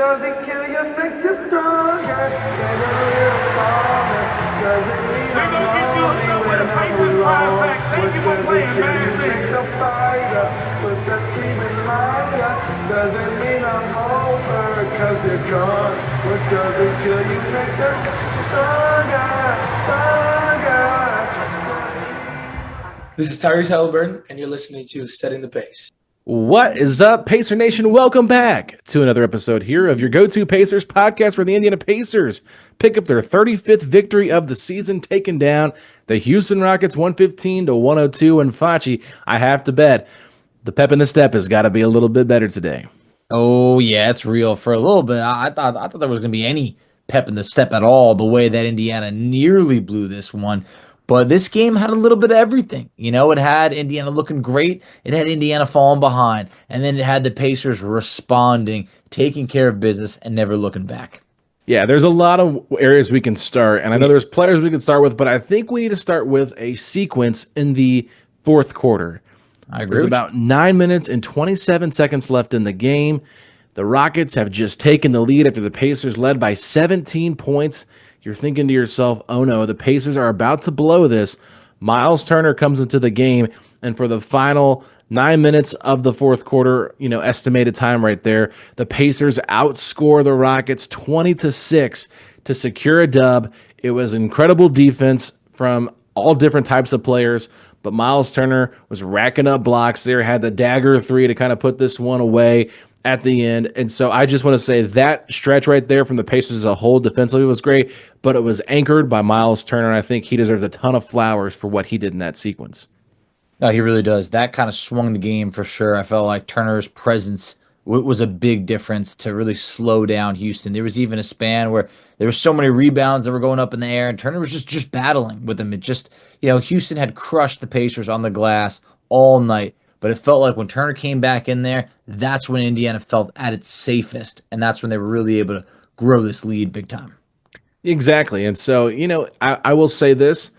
doesn't kill you, makes you stronger. Maybe a little stronger. Doesn't mean I'm lonely when I'm alone. What doesn't kill you makes a fighter. What's that screaming lighter? Doesn't mean I'm over, cause you're gone. What doesn't kill you makes us stronger, stronger. This is Tyrese Haliburton, and you're listening to Setting the Pace. What is up, Pacer Nation? Welcome back to another episode here of your go-to Pacers podcast, where the Indiana Pacers pick up their 35th victory of the season, taking down the Houston Rockets 115-102. And Facci, I have to bet the pep in the step has got to be a little bit better today. Oh yeah, it's real. For a little bit, I thought there was going to be any pep in the step at all. The way that Indiana nearly blew this one. But this game had a little bit of everything. You know, it had Indiana looking great. It had Indiana falling behind. And then it had the Pacers responding, taking care of business, and never looking back. Yeah, there's a lot of areas we can start. And I know there's players we can start with, but I think we need to start with a sequence in the fourth quarter. I agree. There's about 9 minutes and 27 seconds left in the game. The Rockets have just taken the lead after the Pacers led by 17 points. You're thinking to yourself, oh no, the Pacers are about to blow this. Myles Turner comes into the game, and for the final 9 minutes of the fourth quarter, estimated time right there, the Pacers outscore the Rockets 20-6 to secure a dub. It was incredible defense from all different types of players, but Myles Turner was racking up blocks there, had the dagger three to kind of put this one away at the end. And so I just want to say that stretch right there from the Pacers as a whole defensively was great, but it was anchored by Myles Turner, and I think he deserves a ton of flowers for what he did in that sequence. No, he really does. That kind of swung the game for sure. I felt like Turner's presence was a big difference to really slow down Houston. There was even a span where there were so many rebounds that were going up in the air, and Turner was just battling with them. It just, Houston had crushed the Pacers on the glass all night. But it felt like when Turner came back in there, that's when Indiana felt at its safest. And that's when they were really able to grow this lead big time. Exactly. And so, I will say this.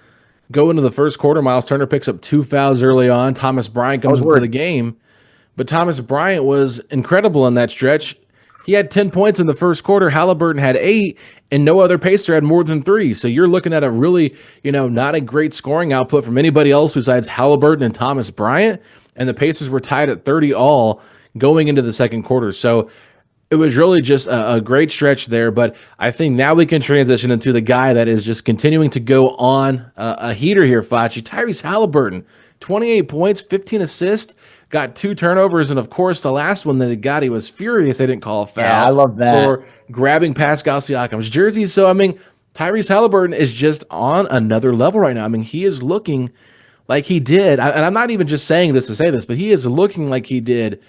Go into the first quarter, Myles Turner picks up 2 fouls early on. Thomas Bryant comes into the game. But Thomas Bryant was incredible in that stretch. He had 10 points in the first quarter. Haliburton had 8, and no other Pacer had more than 3. So you're looking at a really, not a great scoring output from anybody else besides Haliburton and Thomas Bryant. And the Pacers were tied at 30 all going into the second quarter. So it was really just a great stretch there. But I think now we can transition into the guy that is just continuing to go on a heater here, Facci. Tyrese Haliburton, 28 points, 15 assists, got 2 turnovers. And, of course, the last one that he got, he was furious they didn't call a foul. Yeah, I love that. For grabbing Pascal Siakam's jersey. So, Tyrese Haliburton is just on another level right now. He is looking like he did, and I'm not even just saying this to say this, but he is looking like he did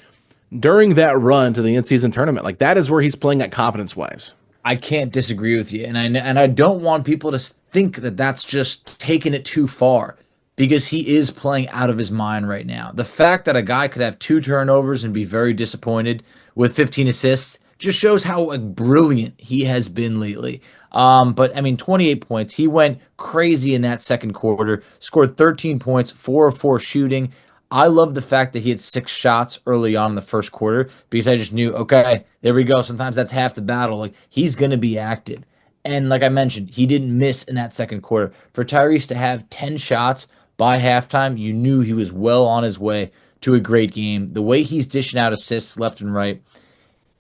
during that run to the in-season tournament. Like, that is where he's playing at confidence-wise. I can't disagree with you, and I don't want people to think that that's just taking it too far, because he is playing out of his mind right now. The fact that a guy could have 2 turnovers and be very disappointed with 15 assists just shows how brilliant he has been lately. But 28 points. He went crazy in that second quarter, scored 13 points, 4 of 4 shooting. I love the fact that he had 6 shots early on in the first quarter, because I just knew, okay, there we go. Sometimes that's half the battle. Like, he's going to be active. And like I mentioned, he didn't miss in that second quarter. For Tyrese to have 10 shots by halftime, you knew he was well on his way to a great game. The way he's dishing out assists left and right,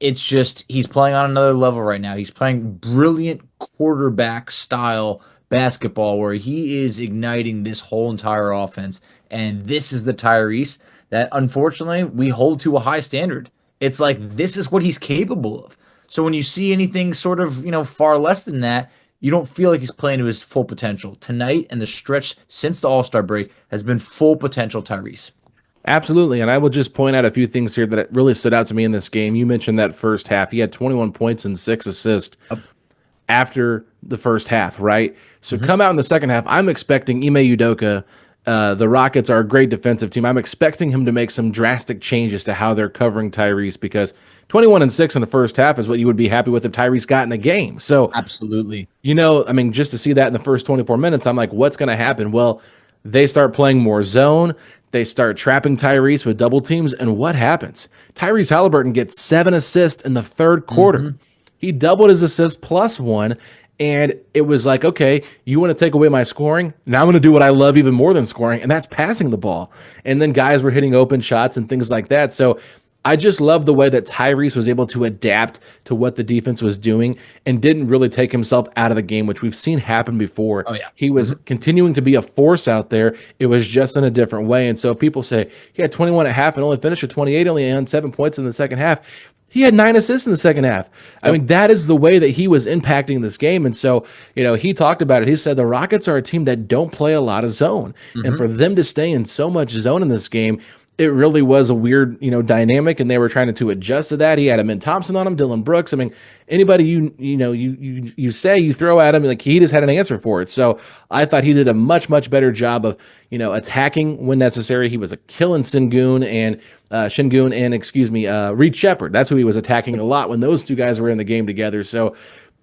it's just, he's playing on another level right now. He's playing brilliant quarterback style basketball where he is igniting this whole entire offense. And this is the Tyrese that, unfortunately, we hold to a high standard. It's like, this is what he's capable of. So when you see anything sort of, far less than that, you don't feel like he's playing to his full potential. Tonight and the stretch since the All-Star break has been full potential Tyrese. Absolutely, and I will just point out a few things here that really stood out to me in this game. You mentioned that first half. He had 21 points and 6 assists after the first half, right? So come out in the second half, I'm expecting Ime Udoka. The Rockets are a great defensive team. I'm expecting him to make some drastic changes to how they're covering Tyrese, because 21 and 6 in the first half is what you would be happy with if Tyrese got in the game. So absolutely, just to see that in the first 24 minutes, I'm like, what's going to happen? Well, they start playing more zone. They start trapping Tyrese with double teams, and what happens? Tyrese Haliburton gets 7 assists in the third quarter. He doubled his assist plus 1, and it was like, okay, you want to take away my scoring? Now I'm going to do what I love even more than scoring, and that's passing the ball. And then guys were hitting open shots and things like that. So I just love the way that Tyrese was able to adapt to what the defense was doing and didn't really take himself out of the game, which we've seen happen before. Oh, yeah. He was continuing to be a force out there. It was just in a different way. And so people say he had 21 at half and only finished at 28, only had 7 points in the second half. He had 9 assists in the second half. I mean, that is the way that he was impacting this game. And so, he talked about it. He said the Rockets are a team that don't play a lot of zone. And for them to stay in so much zone in this game, it really was a weird, dynamic, and they were trying to adjust to that. He had Amin Thompson on him, Dylan Brooks. I mean, anybody you say you throw at him, like he just had an answer for it. So I thought he did a much better job of attacking when necessary. He was a killing Sengun and Reed Shepard. That's who he was attacking a lot when those two guys were in the game together. So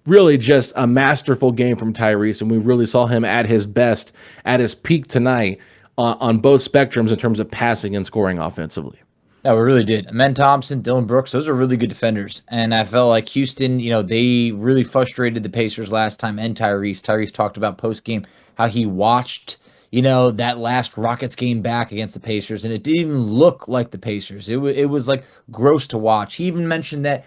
really just a masterful game from Tyrese, and we really saw him at his best, at his peak tonight on both spectrums in terms of passing and scoring offensively. Yeah, we really did. Amen Thompson, Dylan Brooks, those are really good defenders. And I felt like Houston, they really frustrated the Pacers last time, and Tyrese. Tyrese talked about post-game how he watched, that last Rockets game back against the Pacers, and it didn't even look like the Pacers. It was like gross to watch. He even mentioned that,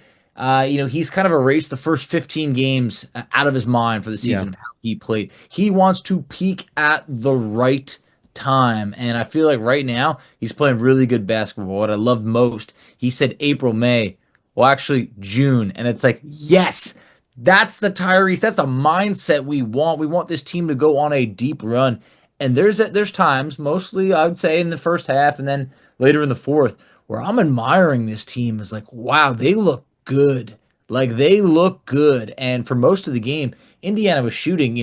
he's kind of erased the first 15 games out of his mind for the season of how he played. He wants to peak at the right time, and I feel like right now he's playing really good basketball. What I loved most, he said April, May, well actually June, and it's like, yes, that's the Tyrese, that's the mindset we want this team to go on a deep run. And there's times, mostly I would say in the first half and then later in the fourth, where I'm admiring this team. Is like, wow, they look good. Like, they look good. And for most of the game, Indiana was shooting,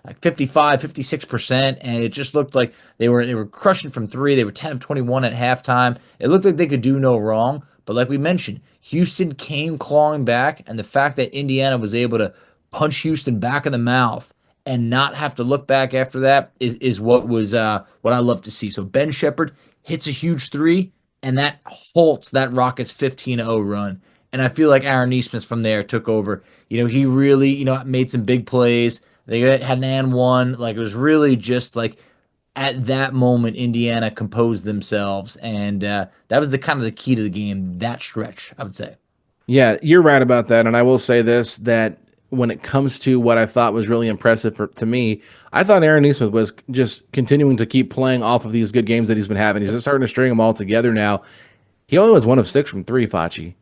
like 55, 56%, and it just looked like they were crushing from three. They were 10 of 21 at halftime. It looked like they could do no wrong. But like we mentioned, Houston came clawing back, and the fact that Indiana was able to punch Houston back in the mouth and not have to look back after that is what I love to see. So Ben Shepherd hits a huge three, and that halts that Rockets 15-0 run. And I feel like Aaron Nesmith from there took over. He really, made some big plays. They had an and one. Like, it was really just like at that moment, Indiana composed themselves, and that was the kind of the key to the game, that stretch, I would say. Yeah, you're right about that. And I will say this, that when it comes to what I thought was really impressive to me, I thought Aaron Nesmith was just continuing to keep playing off of these good games that he's been having. He's just starting to string them all together now. He only was 1 of 6 from 3, Facci,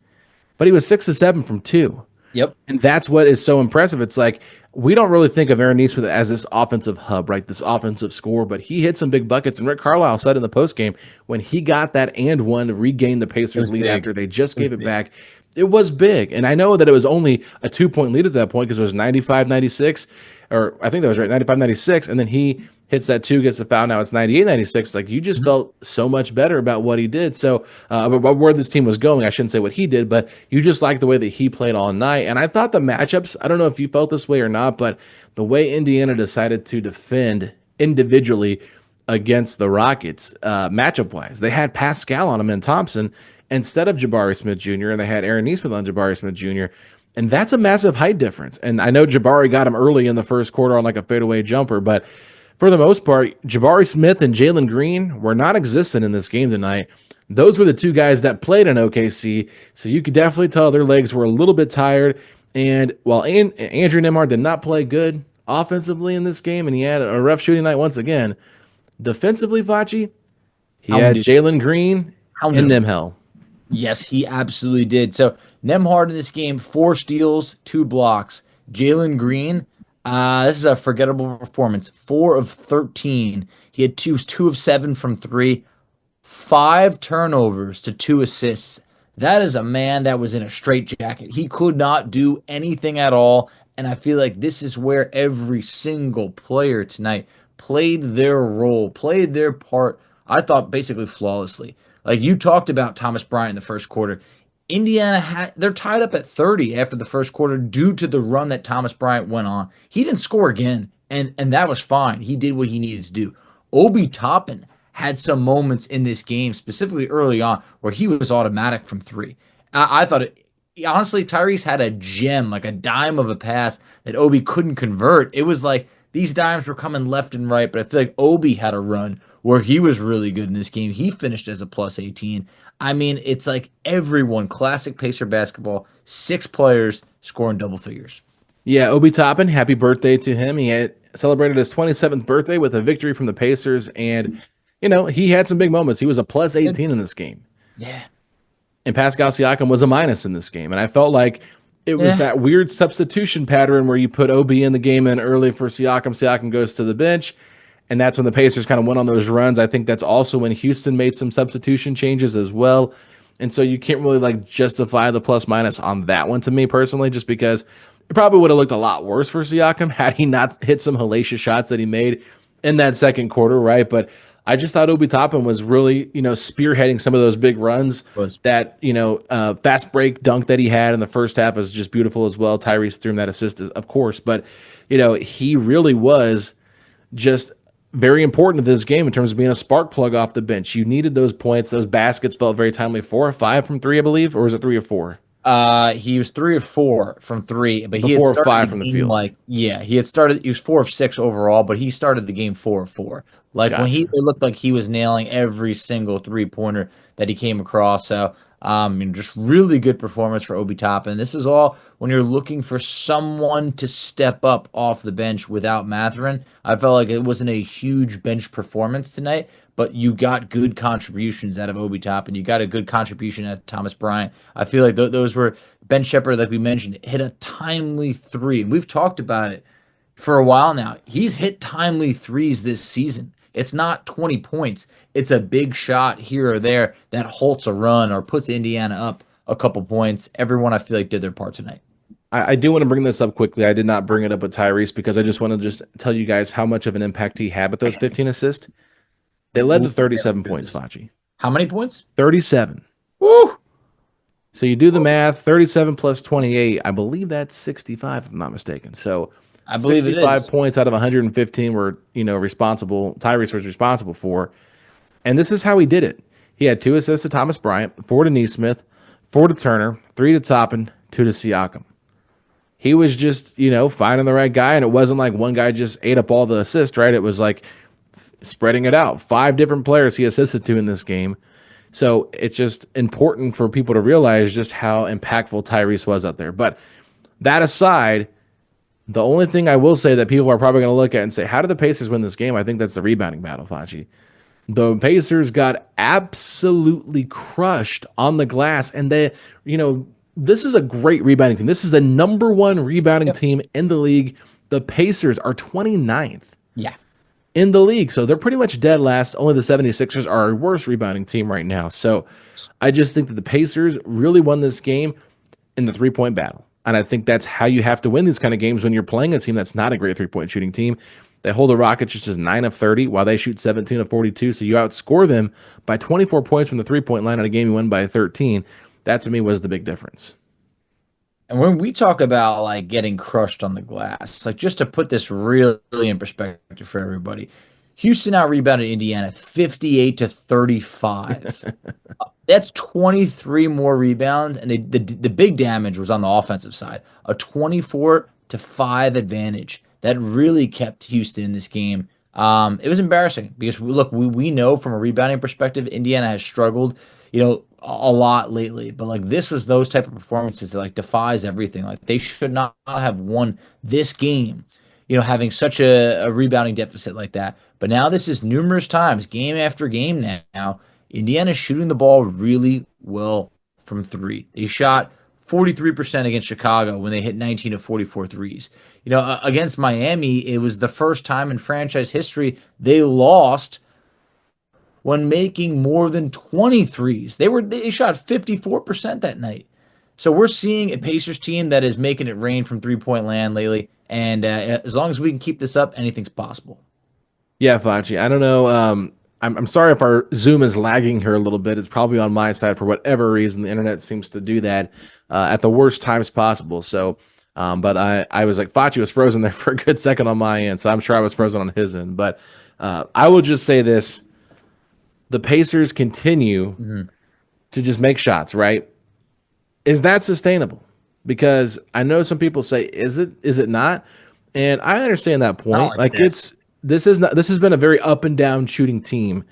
but he was 6 of 7 from 2. Yep. And that's what is so impressive. It's like, we don't really think of Aaron Nesmith as this offensive hub, right? This offensive scorer, but he hit some big buckets. And Rick Carlisle said in the postgame, when he got that and one to regain the Pacers lead after they just gave it back, it was big. And I know that it was only a 2-point lead at that point because it was 95-96, or I think that was right, 95-96. And then he hits that 2, gets the foul. Now it's 98-96. Like, you just felt so much better about what he did. So about where this team was going, I shouldn't say what he did, but you just liked the way that he played all night. And I thought the matchups, I don't know if you felt this way or not, but the way Indiana decided to defend individually against the Rockets, matchup-wise, they had Pascal on him and Thompson instead of Jabari Smith Jr., and they had Aaron Nesmith on Jabari Smith Jr., and that's a massive height difference. And I know Jabari got him early in the first quarter on like a fadeaway jumper, but for the most part, Jabari Smith and Jalen Green were not existent in this game tonight. Those were the two guys that played in OKC, so you could definitely tell their legs were a little bit tired. And while Andrew Nembhard did not play good offensively in this game, and he had a rough shooting night once again, defensively, Facci, he had Jalen Green and Nembhard. Yes, he absolutely did. So Nembhard in this game, 4 steals, 2 blocks. Jalen Green, this is a forgettable performance. 4 of 13. He had 2 of 7 from 3. 5 turnovers to 2 assists. That is a man that was in a straitjacket. He could not do anything at all. And I feel like this is where every single player tonight played their role, played their part, I thought, basically flawlessly. Like, you talked about Thomas Bryant in the first quarter. Indiana, they're tied up at 30 after the first quarter due to the run that Thomas Bryant went on. He didn't score again, and that was fine. He did what he needed to do. Obi Toppin had some moments in this game, specifically early on, where he was automatic from three. I thought honestly, Tyrese had a gem, like a dime of a pass that Obi couldn't convert. It was like these dimes were coming left and right, but I feel like Obi had a run where he was really good in this game. He finished as a plus 18. I mean, it's like everyone, classic Pacer basketball, 6 players scoring double figures. Yeah, Obi Toppin, happy birthday to him. He had celebrated his 27th birthday with a victory from the Pacers, and, he had some big moments. He was a plus 18 in this game. Yeah. And Pascal Siakam was a minus in this game. And I felt like it was that weird substitution pattern where you put Obi in the game in early for Siakam. Siakam goes to the bench. And that's when the Pacers kind of went on those runs. I think that's also when Houston made some substitution changes as well. And so you can't really justify the plus minus on that one to me personally, just because it probably would have looked a lot worse for Siakam had he not hit some hellacious shots that he made in that second quarter, right? But I just thought Obi Toppin was really, spearheading some of those big runs. That, fast break dunk that he had in the first half was just beautiful as well. Tyrese threw him that assist, of course. But, he really was just very important to this game in terms of being a spark plug off the bench. You needed those points. Those baskets felt very timely. 4 or 5 from 3, I believe, or was it 3 or 4? He was 3 or 4 from 3, but he had 4 or started 5 the from the game field. he had started. He was 4 of 6 overall, but he started the game 4 of 4. When Gotcha. it looked like he was nailing every single 3-pointer that he came across. So, just really good performance for Obi Toppin. This is all when you're looking for someone to step up off the bench without Mathurin. I felt like it wasn't a huge bench performance tonight, but you got good contributions out of Obi Toppin. You got a good contribution out of Thomas Bryant. I feel like those were Ben Shepherd, like we mentioned, hit a timely 3. We've talked about it for a while now. He's hit timely 3s this season. It's not 20 points. It's a big shot here or there that halts a run or puts Indiana up a couple points. Everyone, I feel like, did their part tonight. I do want to bring this up quickly. I did not bring it up with Tyrese because I just want to tell you guys how much of an impact he had with those 15 assists. They led to 37 points, Facci. How many points? 37. Woo! So you do the math, 37 plus 28. I believe that's 65, if I'm not mistaken. So I believe 65 it is. points out of 115 were, responsible. Tyrese was responsible for. And this is how he did it. He had 2 assists to Thomas Bryant, 4 to Nesmith, 4 to Turner, 3 to Toppin, 2 to Siakam. He was just, finding the right guy, and it wasn't like one guy just ate up all the assists, right? It was like spreading it out. 5 different players he assisted to in this game. So it's just important for people to realize just how impactful Tyrese was out there. But that aside, the only thing I will say that people are probably going to look at and say, how did the Pacers win this game? I think that's the rebounding battle, Facci. The Pacers got absolutely crushed on the glass, and this is a great rebounding team. This is the number 1 rebounding team in the league. The Pacers are 29th. Yeah. In the league. So they're pretty much dead last. Only the 76ers are our worst rebounding team right now. So I just think that the Pacers really won this game in the 3-point battle. And I think that's how you have to win these kind of games when you're playing a team that's not a great 3-point shooting team. They hold the Rockets just as 9 of 30 while they shoot 17 of 42. So you outscore them by 24 points from the 3-point line on a game you win by 13. That to me was the big difference. And when we talk about getting crushed on the glass, just to put this really in perspective for everybody, Houston out rebounded Indiana 58 to 35. That's 23 more rebounds, and the big damage was on the offensive side. A 24 to 5 advantage that really kept Houston in this game. It was embarrassing because we know from a rebounding perspective, Indiana has struggled, a lot lately, but this was those type of performances that defies everything. They should not have won this game, having such a rebounding deficit like that. But now this is numerous times, game after game now, Indiana's shooting the ball really well from 3. They shot 43% against Chicago when they hit 19 of 44 threes. Against Miami, it was the first time in franchise history they lost when making more than 23s. They shot 54% that night. So we're seeing a Pacers team that is making it rain from 3-point land lately. And as long as we can keep this up, anything's possible. Yeah, Facci. I don't know. I'm sorry if our Zoom is lagging here a little bit. It's probably on my side for whatever reason. The internet seems to do that at the worst times possible. So, but I was like, Facci was frozen there for a good second on my end. So I'm sure I was frozen on his end. But I will just say this. the Pacers continue to just make shots, right? Is that sustainable? Because I know some people say, is it? Is it not? And I understand that Not point. like Like this. this is not this has been a very up and down shooting team.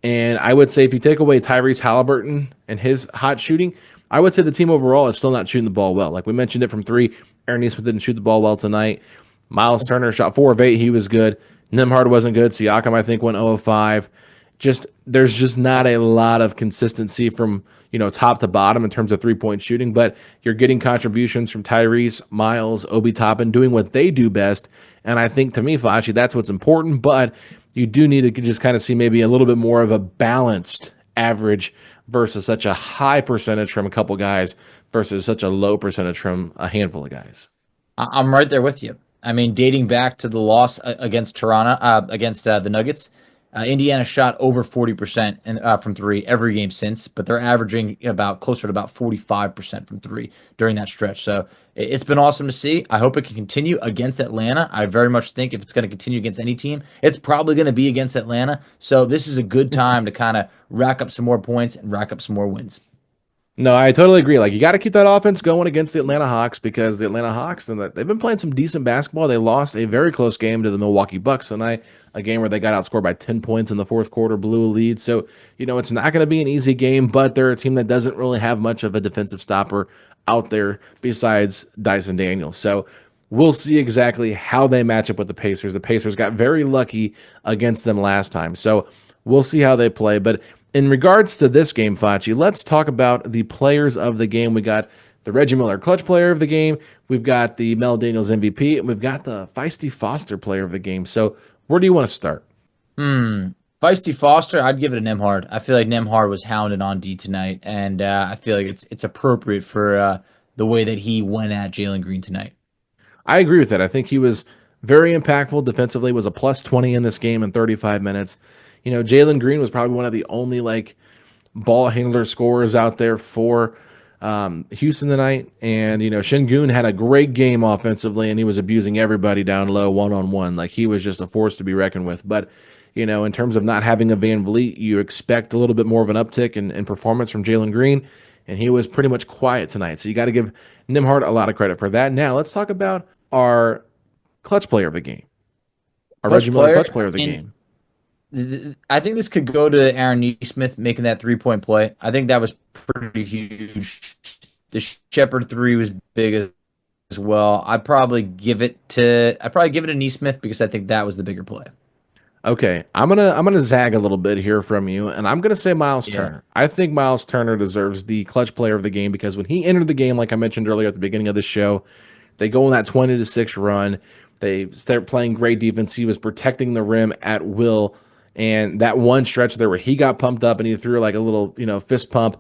And I would say if you take away Tyrese Haliburton and his hot shooting, I would say the team overall is still not shooting the ball well. Like we mentioned it from three. Aaron Nesmith didn't shoot the ball well tonight. Myles Turner shot 4 of 8. He was good. Nembhard wasn't good. Siakam, I think, went 0 of 5. Just there's just not a lot of consistency from top to bottom in terms of 3-point shooting. But you're getting contributions from Tyrese, Myles, Obi Toppin doing what they do best. And I think to me, Facci, that's what's important. But you do need to just kind of see maybe a little bit more of a balanced average versus such a high percentage from a couple guys versus such a low percentage from a handful of guys. I'm right there with you. I mean, dating back to the loss against Toronto, against the Nuggets, Indiana shot over 40% from three every game since, but they're averaging about closer to about 45% from three during that stretch. So it's been awesome to see. I hope it can continue against Atlanta. I very much think if it's going to continue against any team, it's probably going to be against Atlanta. So this is a good time to kind of rack up some more points and rack up some more wins. No, I totally agree. Like you got to keep that offense going against the Atlanta Hawks because the Atlanta Hawks, they've been playing some decent basketball. They lost a very close game to the Milwaukee Bucks tonight, a game where they got outscored by 10 points in the fourth quarter, blew a lead. So, it's not going to be an easy game, but they're a team that doesn't really have much of a defensive stopper out there besides Dyson Daniels. So we'll see exactly how they match up with the Pacers. The Pacers got very lucky against them last time. So we'll see how they play. But in regards to this game, Facci, let's talk about the players of the game. We got the Reggie Miller Clutch Player of the game. We've got the Mel Daniels MVP, and we've got the Feisty Foster Player of the game. So where do you want to start? Feisty Foster, I'd give it a Nembhard. I feel like Nembhard was hounded on D tonight, and I feel like it's appropriate for the way that he went at Jalen Green tonight. I agree with that. I think he was very impactful defensively, was a plus 20 in this game in 35 minutes. Jalen Green was probably one of the only ball handler scorers out there for Houston tonight. And, Şengün had a great game offensively, and he was abusing everybody down low one-on-one. Like, he was just a force to be reckoned with. But, in terms of not having a Van Vliet, you expect a little bit more of an uptick in performance from Jalen Green, and he was pretty much quiet tonight. So you got to give Nembhard a lot of credit for that. Now, let's talk about our clutch player of the game. Our Reggie Miller clutch player of the game. I think this could go to Aaron Nesmith making that 3-point play. I think that was pretty huge. The Shepherd 3 was big as well. I'd probably give it to Nesmith because I think that was the bigger play. Okay, I'm gonna zag a little bit here from you, and I'm gonna say Myles Turner. I think Myles Turner deserves the clutch player of the game because when he entered the game, like I mentioned earlier at the beginning of the show, they go on that 20-6 run. They start playing great defense. He was protecting the rim at will. And that one stretch there where he got pumped up and he threw like a little, fist pump.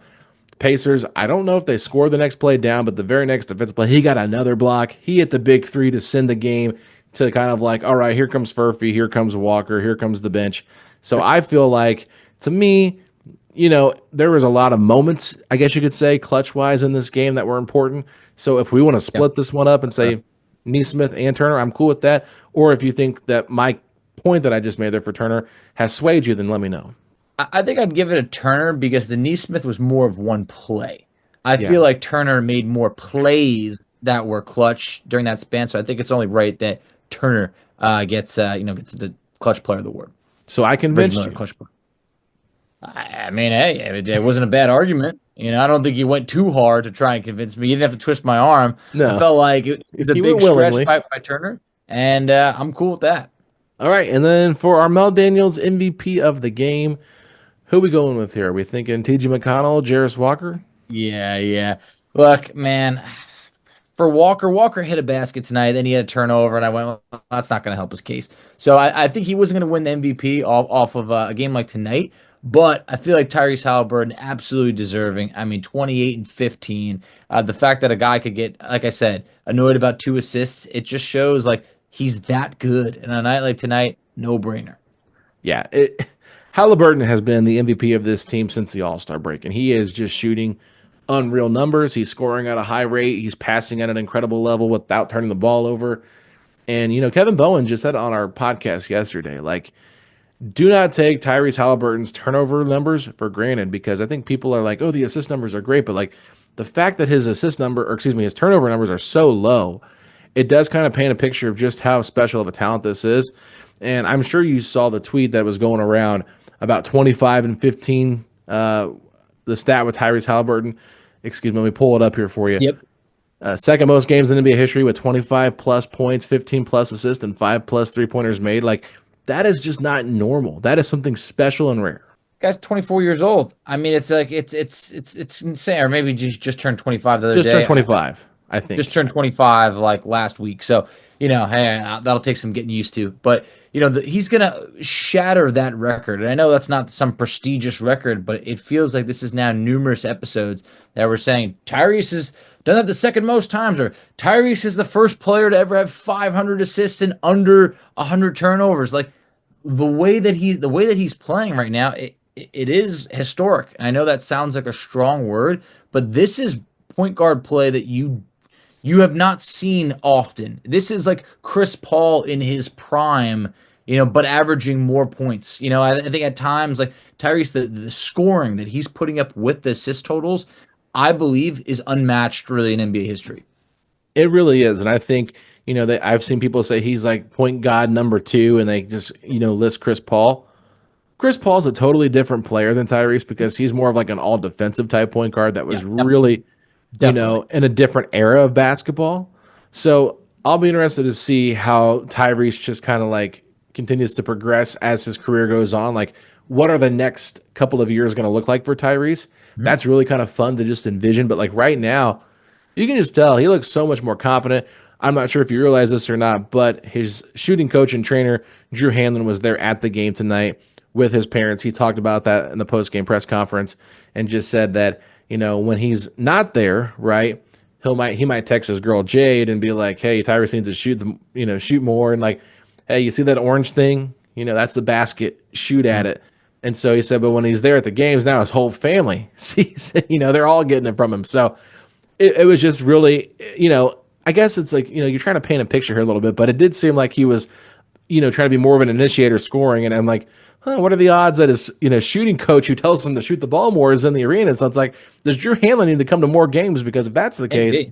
Pacers, I don't know if they scored the next play down, but the very next defensive play, he got another block. He hit the big three to send the game to kind of like, all right, here comes Furphy, here comes Walker, here comes the bench. So I feel like, to me, there was a lot of moments, I guess you could say, clutch-wise in this game that were important. So if we want to split this one up and say Nesmith and Turner, I'm cool with that. Or if you think that my point that I just made there for Turner has swayed you, then let me know. I think I'd give it a Turner because the Nesmith was more of one play. I feel like Turner made more plays that were clutch during that span, so I think it's only right that Turner gets the clutch player of the award. So I convinced you. Clutch player. I mean, hey, it wasn't a bad argument. I don't think you went too hard to try and convince me. You didn't have to twist my arm. No. I felt like it was a big stretch by Turner, and I'm cool with that. All right, and then for our Mel Daniels MVP of the game, who are we going with here? Are we thinking T.J. McConnell, Jarus Walker? Yeah. Look, man, for Walker hit a basket tonight, then he had a turnover, and I went, well, that's not going to help his case. So I think he wasn't going to win the MVP off of a game like tonight, but I feel like Tyrese Haliburton absolutely deserving. I mean, 28 and 15. The fact that a guy could get, like I said, annoyed about 2 assists, it just shows like he's that good. And on a night like tonight, no brainer. Yeah, Haliburton has been the MVP of this team since the All-Star break, and he is just shooting unreal numbers. He's scoring at a high rate. He's passing at an incredible level without turning the ball over. And, Kevin Bowen just said on our podcast yesterday, like, do not take Tyrese Haliburton's turnover numbers for granted, because I think people are like, oh, the assist numbers are great, but like the fact that his assist number, or excuse me, his turnover numbers are so low, it does kind of paint a picture of just how special of a talent this is. And I'm sure you saw the tweet that was going around about 25 and 15, the stat with Tyrese Haliburton. Excuse me, let me pull it up here for you. Yep. Second most games in NBA history with 25 plus points, 15 plus assists, and 5 plus 3-pointers made. Like, that is just not normal. That is something special and rare. Guy's 24 years old. I mean, it's like it's insane. Or maybe just turned 25 the other Just day. turned 25, I think. Just turned 25 like last week. So, hey, that'll take some getting used to. But, he's going to shatter that record. And I know that's not some prestigious record, but it feels like this is now numerous episodes that we're saying Tyrese has done that the second most times, or Tyrese is the first player to ever have 500 assists and under 100 turnovers. Like, the way that he's playing right now, it is historic. And I know that sounds like a strong word, but this is point guard play that you have not seen often. This is like Chris Paul in his prime, but averaging more points. I think at times, like Tyrese, the scoring that he's putting up with the assist totals, I believe is unmatched really in NBA history. It really is. And I think, that I've seen people say he's like point guard number 2, and they just, list Chris Paul. Chris Paul's a totally different player than Tyrese, because he's more of like an all defensive type point guard that was really, Definitely. in a different era of basketball. So I'll be interested to see how Tyrese just kind of like continues to progress as his career goes on. Like, what are the next couple of years going to look like for Tyrese? That's really kind of fun to just envision. But like right now, you can just tell he looks so much more confident. I'm not sure if you realize this or not, but his shooting coach and trainer, Drew Hanlon, was there at the game tonight with his parents. He talked about that in the post-game press conference and just said that, when he's not there, right, he might text his girl Jade and be like, hey, Tyrese needs to shoot more. And like, hey, you see that orange thing? That's the basket. Shoot at it. And so he said, but when he's there at the games now, his whole family sees, they're all getting it from him. So it was just really, I guess it's like, you're trying to paint a picture here a little bit, but it did seem like he was, trying to be more of an initiator scoring. And I'm like, what are the odds that his, shooting coach who tells him to shoot the ball more is in the arena? So it's like, does Drew Hanlon need to come to more games? Because if that's the case,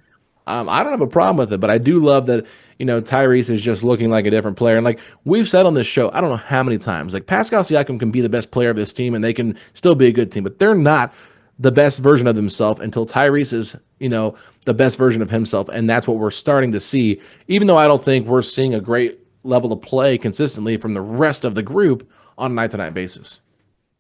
I don't have a problem with it. But I do love that, Tyrese is just looking like a different player. And like we've said on this show, I don't know how many times, like Pascal Siakam can be the best player of this team and they can still be a good team, but they're not the best version of themselves until Tyrese is, the best version of himself. And that's what we're starting to see, even though I don't think we're seeing a great level of play consistently from the rest of the group on a night-to-night basis.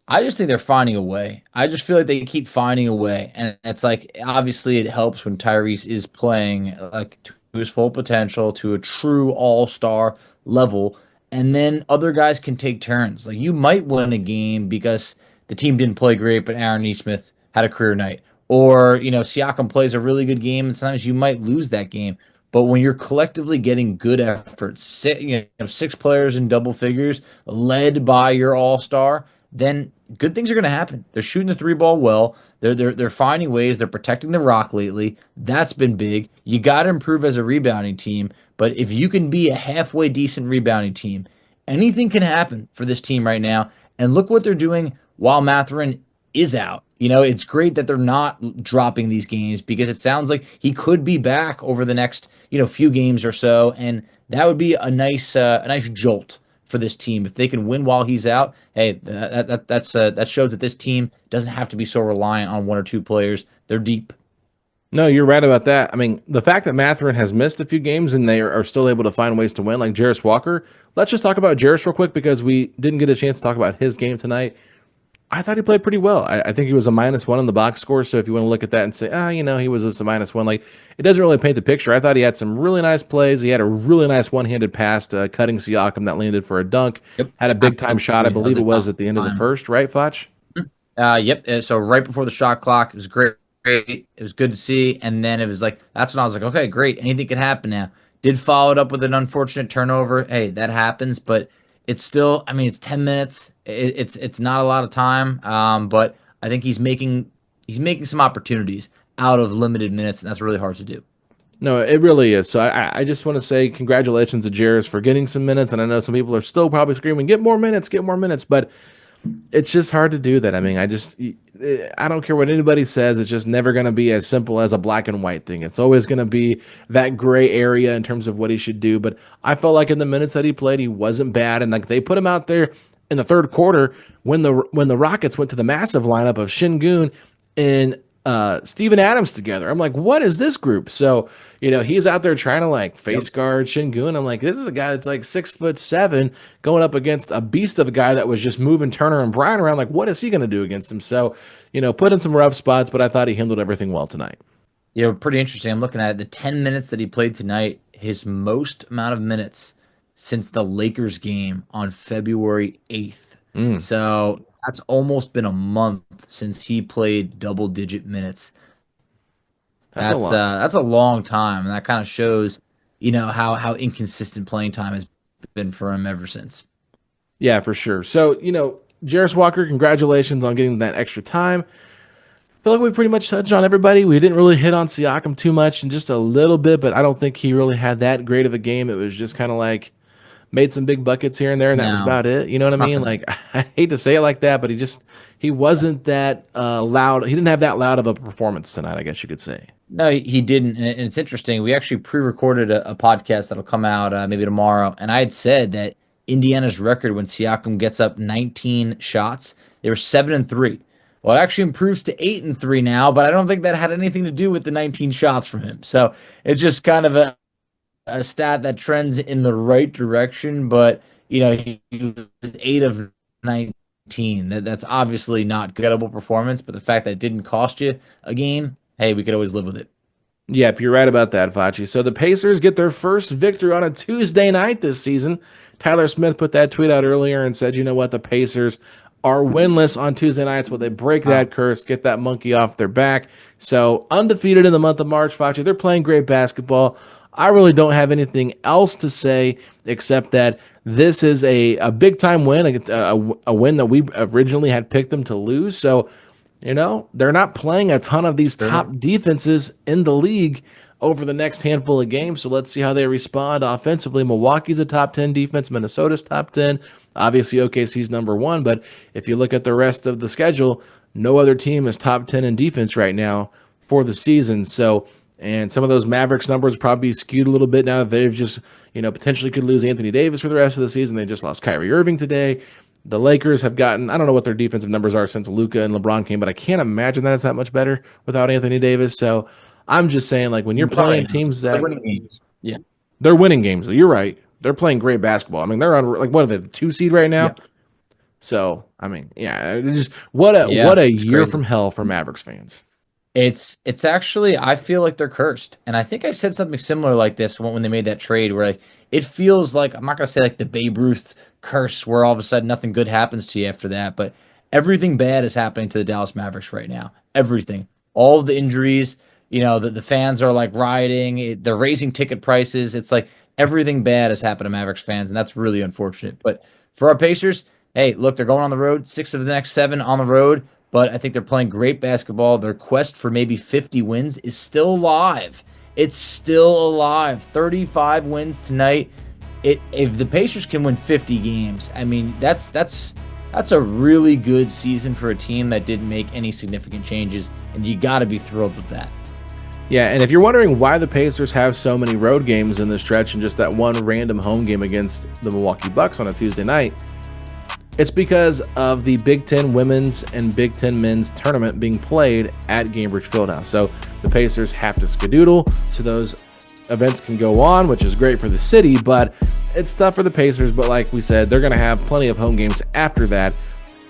I just think they're finding a way. I just feel like they keep finding a way. And it's like, obviously it helps when Tyrese is playing like to his full potential, to a true all-star level. And then other guys can take turns. Like, you might win a game because the team didn't play great, but Aaron Nesmith had a career night. Or, Siakam plays a really good game, and sometimes you might lose that game. But when you're collectively getting good efforts, 6 players in double figures, led by your all-star, then good things are going to happen. They're shooting the 3 ball well. They're finding ways. They're protecting the rock lately. That's been big. You got to improve as a rebounding team. But if you can be a halfway decent rebounding team, anything can happen for this team right now. And look what they're doing while Mathurin is out. It's great that they're not dropping these games, because it sounds like he could be back over the next, few games or so. And that would be a nice jolt for this team. If they can win while he's out, hey, that shows that this team doesn't have to be so reliant on 1 or 2 players. They're deep. No, you're right about that. I mean, the fact that Mathurin has missed a few games and they are still able to find ways to win, like Jarus Walker. Let's just talk about Jarus real quick, because we didn't get a chance to talk about his game tonight. I thought he played pretty well. I think he was a -1 in the box score. So if you want to look at that and say, he was just a -1, like, it doesn't really paint the picture. I thought he had some really nice plays. He had a really nice one-handed pass to cutting Siakam that landed for a dunk. Yep. Had a big-time shot, I believe it was at the end of the first, right, Foch? Yep. So right before the shot clock, it was great. It was good to see. And then it was like, that's when I was like, okay, great. Anything could happen now. Did follow it up with an unfortunate turnover. Hey, that happens, but it's still, it's 10 minutes. It's not a lot of time. But I think he's making some opportunities out of limited minutes, and that's really hard to do. No, it really is. So I just want to say congratulations to Jarus for getting some minutes. And I know some people are still probably screaming, get more minutes, get more minutes. But it's just hard to do that. I mean, I don't care what anybody says. It's just never going to be as simple as a black and white thing. It's always going to be that gray area in terms of what he should do. But I felt like in the minutes that he played, he wasn't bad. And like they put him out there in the third quarter when the Rockets went to the massive lineup of Şengün and Steven Adams together. I'm like, what is this group? So, he's out there trying to like face guard Şengün. I'm like, this is a guy that's like 6'7" going up against a beast of a guy that was just moving Turner and Bryant around. Like, what is he going to do against him? So, put in some rough spots, but I thought he handled everything well tonight. Yeah, pretty interesting. I'm looking at the 10 minutes that he played tonight, his most amount of minutes since the Lakers game on February 8th. So that's almost been a month since he played double-digit minutes. That's a long time, and that kind of shows, how inconsistent playing time has been for him ever since. Yeah, for sure. So, Jarus Walker, congratulations on getting that extra time. I feel like we pretty much touched on everybody. We didn't really hit on Siakam too much and just a little bit, but I don't think he really had that great of a game. It was just kind of like made some big buckets here and there, and that was about it. You know what I mean? Like, I hate to say it like that, but he wasn't that loud. He didn't have that loud of a performance tonight, I guess you could say. No, he didn't. And it's interesting. We actually pre-recorded a podcast that'll come out maybe tomorrow. And I had said that Indiana's record when Siakam gets up 19 shots, they were 7-3. Well, it actually improves to 8-3 now, but I don't think that had anything to do with the 19 shots from him. So it's just kind of a stat that trends in the right direction. But, he was 8 of 19. That's obviously not gettable performance, but the fact that it didn't cost you a game, hey, we could always live with it. Yep, you're right about that, Facci. So the Pacers get their first victory on a Tuesday night this season. Tyler Smith put that tweet out earlier and said, you know what, the Pacers are winless on Tuesday nights. Well, they break that curse, get that monkey off their back. So undefeated in the month of March, Facci. They're playing great basketball. I really don't have anything else to say except that this is a big-time win, a win that we originally had picked them to lose. So, they're not playing a ton of these top defenses in the league over the next handful of games. So let's see how they respond offensively. Milwaukee's a top 10 defense. Minnesota's top 10. Obviously, OKC's number 1. But if you look at the rest of the schedule, no other team is top 10 in defense right now for the season. So, and some of those Mavericks numbers probably skewed a little bit now that they've just, potentially could lose Anthony Davis for the rest of the season. They just lost Kyrie Irving today. The Lakers have gotten, I don't know what their defensive numbers are since Luka and LeBron came, but I can't imagine that it's that much better without Anthony Davis. So I'm just saying, like, when you're playing teams that... They're winning games. Yeah. They're winning games. You're right. They're playing great basketball. I mean, they're on, like, what are they, the 2 seed right now? Yeah. So, I mean, yeah, just what a year crazy. From hell for Mavericks fans. It's actually, I feel like they're cursed. And I think I said something similar like this when they made that trade where, like, it feels like, I'm not going to say like the Babe Ruth curse where all of a sudden nothing good happens to you after that, but everything bad is happening to the Dallas Mavericks right now. Everything. All of the injuries, the fans are like rioting, they're raising ticket prices. It's like everything bad has happened to Mavericks fans, and that's really unfortunate. But for our Pacers, hey, look, they're going on the road, 6 of the next 7 on the road, but I think they're playing great basketball. Their quest for maybe 50 wins is still alive. It's still alive. 35 wins tonight. If the Pacers can win 50 games, I mean, that's a really good season for a team that didn't make any significant changes, and you got to be thrilled with that. Yeah, and if you're wondering why the Pacers have so many road games in this stretch and just that one random home game against the Milwaukee Bucks on a Tuesday night, it's because of the Big Ten women's and Big Ten men's tournament being played at Gainbridge Fieldhouse. So the Pacers have to skedoodle so those events can go on, which is great for the city, but it's tough for the Pacers. But like we said, they're going to have plenty of home games after that,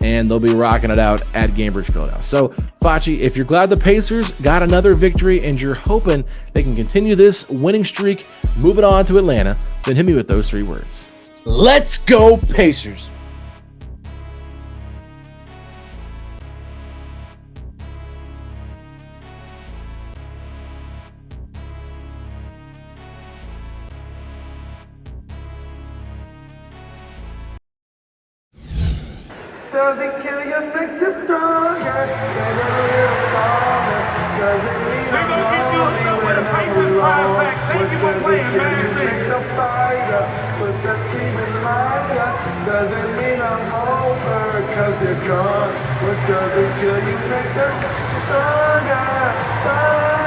and they'll be rocking it out at Gainbridge Fieldhouse. So, Facci, if you're glad the Pacers got another victory and you're hoping they can continue this winning streak, moving on to Atlanta, then hit me with those 3 words. Let's go, Pacers! Does it kill you, makes you stronger? Get a little stronger. Does it leave you lonely when never lost. What does it kill you makes a fighter. What's that seeming liar? Doesn't mean I'm over, cause you're gone. What doesn't kill you makes us stronger, stronger.